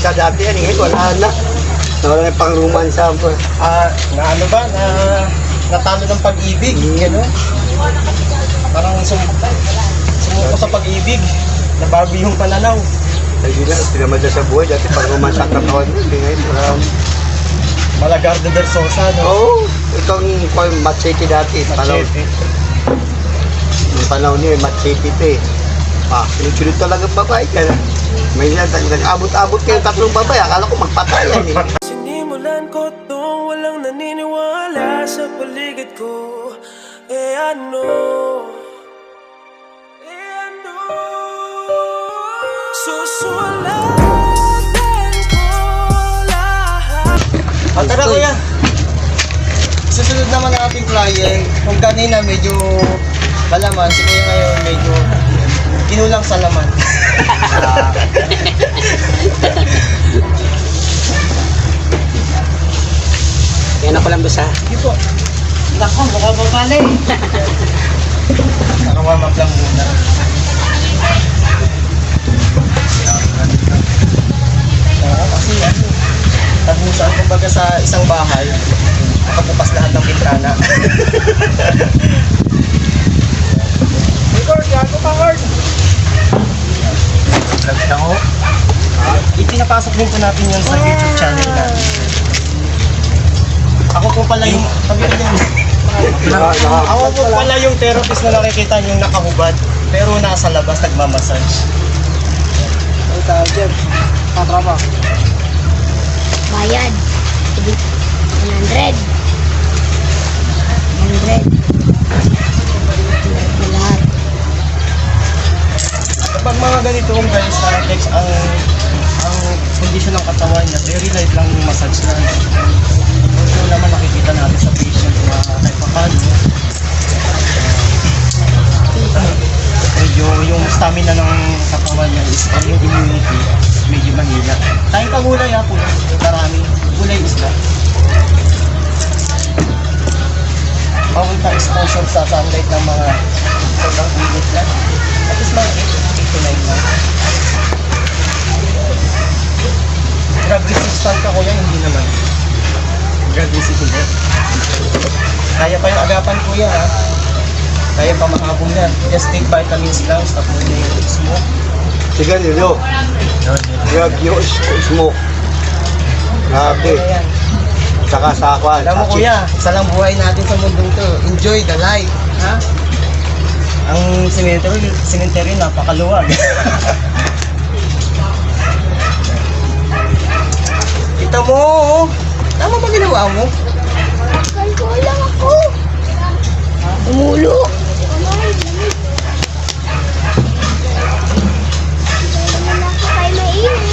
romansa dati yan, ngayon wala na. Wala na pang romansa. Na ano ba, na natalo ng pag-ibig, gano'n. Parang sumuko sa pag-ibig, nabago yung pananaw. Hindi na, pinamada sa buhay, dati pang romansa ang katawan mo, ngayon wala. Malagardo Versosa, no? Oo, itong Machete dati, Machete. Yung panahon niya, Machete ito eh. Sunod-sunod talaga babae ka na. May abot-abot kayo tatlong babae, akala ko magpatay yan eh. Sinimulan ko tong walang naniniwala sa paligid ko. Ano? Susulatan ko lahat. Tara kuya. Susunod naman ang ating client. Kung kanina medyo malaman, si kuya ngayon medyo kinulang sa laman. Yan ako lang basta. Hindi po. Nako, baka babali. Nakawarm up lang muna. Kasi ano, tagusan kumbaga sa isang bahay, nakabukas lahat ng bintana. Record, gago ka, Hard! Vlog na ho. Ipinapasok din po natin yan sa YouTube channel natin. Ako po pala yung, sabi ko din, ako po pala yung therapist na nakikita yung nakahubad, pero nasa labas nagmamassage. Ano tawag dyan? Katrama. Bayad. 100. 100. Lahat. Kapag mga ganito kung guys, text ang kondisyon ng katawan niya, very light lang yung massage na. Ito naman nakikita natin sa patient na kahit paano. Medyo yung stamina ng katawan niya is yung immunity medyo mahina. Tayong pagulay ha po, marami. Gulay isda. Okay pa exposure sa sunlight ng mga sobrang init lang. At least mga 8 to 9 lang. Drug resistant ka kuya, hindi naman. Drug resistant. Kaya pa yung agapan kuya ha. Kaya pa mahabong yan. Just take vitamins lang, stop mo yung smoke. Sigarilyo. Drug use, smoke. Grabe. Ano yan? Saka sa akwan. Alam mo kuya, isa lang buhay natin sa mundong to. Enjoy the life. Ha? Ang cemetery napakaluwag. Kita mo, tama ba ginawa mo? Kalko lang ako. Umulo. Naman ako kay mainit.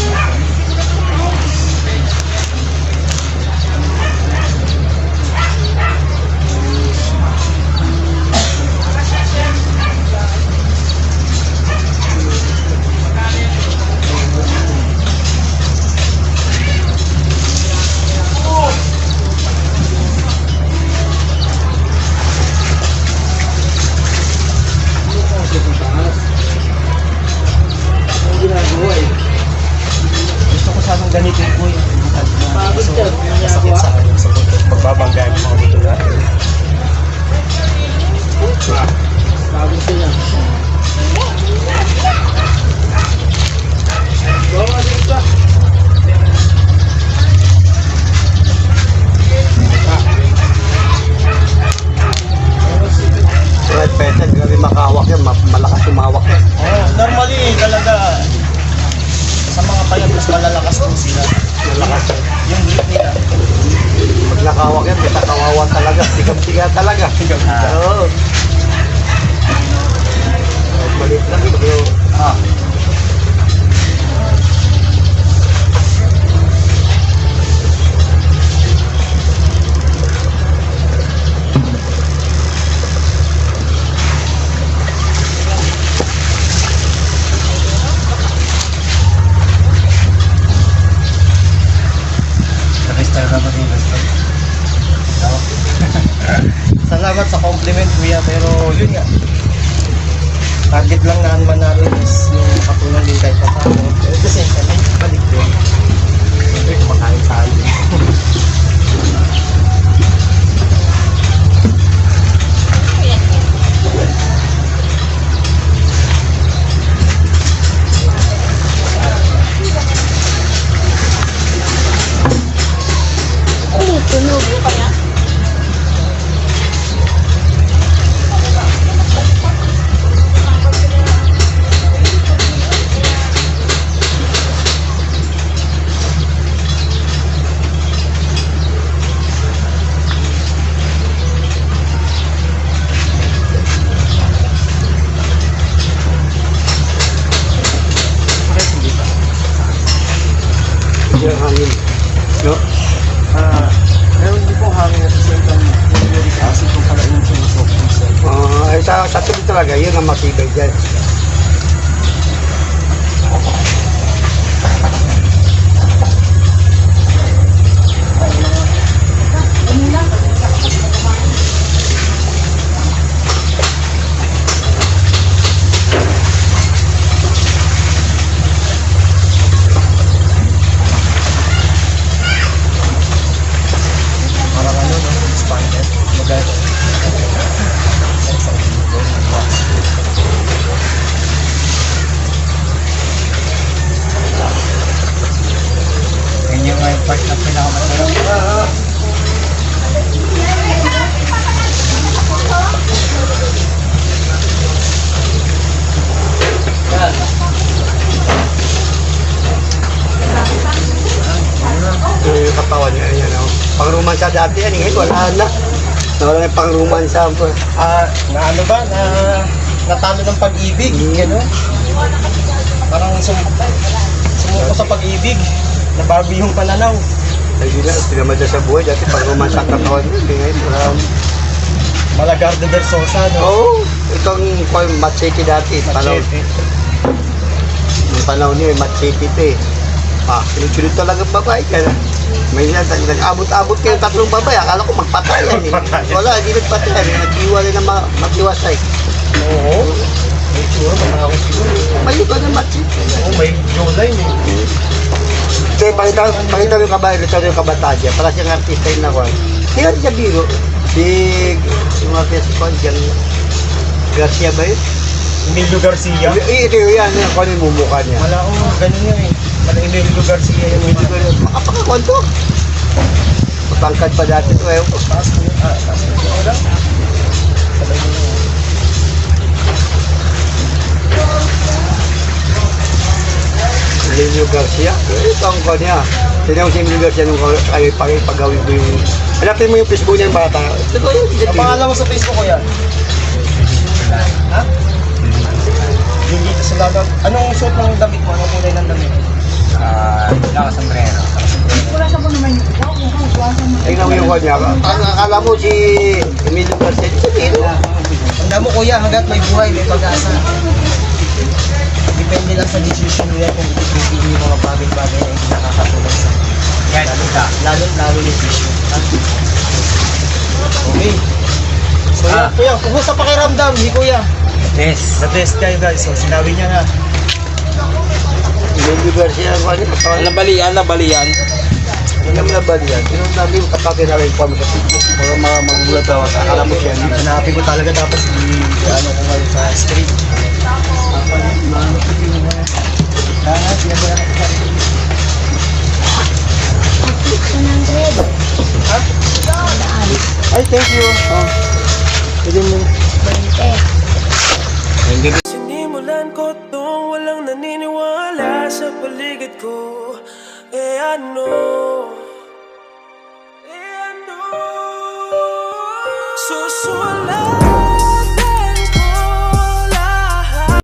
Gusto ko sanang ganito yung kuya. Masakit sa akin sa buto. Magbabanggaan yung mga buto natin. Red petal, grabe makahawak yan, malakas umawak yan. Normally talaga sa mga payat mas malalakas po sila. Malakas yan. Yung grip nila. Pag nakahawak yan, basta kawawa talaga, tiga talaga. Oo. Maliit lang, pero Salamat sa compliment kuya, pero yun nga. Target lang naman natin is yung katulong din kahit paano. Pero at the same time, balik din. hindi ang hangin. No? Meron din pong hangin at the same time, yung uric acid kung pala yung sinusok. Ay sa tubig talaga, yun ang matibay dyan. Parang ano, no? Expanded. Maganda. Yun yung part na pinakamasarap. Yung katawan niya, yan o. Pang-romansa dati yan, ngayon wala na. Nawala na yung pang-romansa. Na ano ba? Natalo ng pag-ibig. Gano'n. Parang sumuko sa pag-ibig. Nabago yung pananaw. Ay, yun na, pinamada sa buhay. Dati pang-romansa ang katawan niya, ngayon wala. Malagar de Versosa, no? Oo, itong Machete dati. Machete. Nung panahon niya, Machete ito eh. Sunod-sunod talaga babae ka na. May nag-abot-abot kayo tatlong babae. Akala ko magpatayan eh. Wala, hindi nagpatayan. Nag-iwalay na mag-iwasay. Oo. May tsura, manakot siguro. May iba na Machete. Oo, may jawline eh. Kaya pakita mo yung kabayan, ito yung kabataan niya. Para siyang artista yun ako. Hindi natin siya biro. Yung artista si Juan, Garcia ba yun? Emilio Garcia. Ito yan, kung ano yung mumukha niya. Wala ko, ganun yan eh. Wala Emilio Garcia yung mga. Makapakakuan to. Matangkad pa dati to eh. Taas ko yun. Taas ko yun. Wala. Sabay mo yun. Emilio Garcia. Ito ang kanya niya. Tignan mo si Emilio Garcia nung pag-gawin ko yung... Hanapin mo yung Facebook niya yung bata. Ito ko yun. Ang pangalan mo sa Facebook ko yan? Ha? Yung dito sa lagat. Anong suot ng damit mo? Anong kulay ng damit? Naka-sombrero. Tignan mo yung kanya. Akala mo si Emilio Garcia. Ito dito. Tanda mo kuya, hanggat may buhay, may pag-asa. Depende lang sa decision nila kung ipipili yung mga bagay-bagay na hindi nakakatulong sa Yan, ita. lalo decision. Ha? Okay. So yan, kuya, kumusta pakiramdam? Hindi kuya. Yes. Na-test kayo guys. So sinabi niya na. Emilio Garcia ang kanya. Nabalian. Hindi naman nabali yan. Yung sabi yung kapatid na rin po mo sa Facebook. Para magulat ako. Akala mo siya. Hanapin ko talaga tapos ano ko ngayon sa street. Ay, thank you. Pwede mo. 20. Sinimulan ko tong walang naniniwala sa paligid ko. Ano? Susulat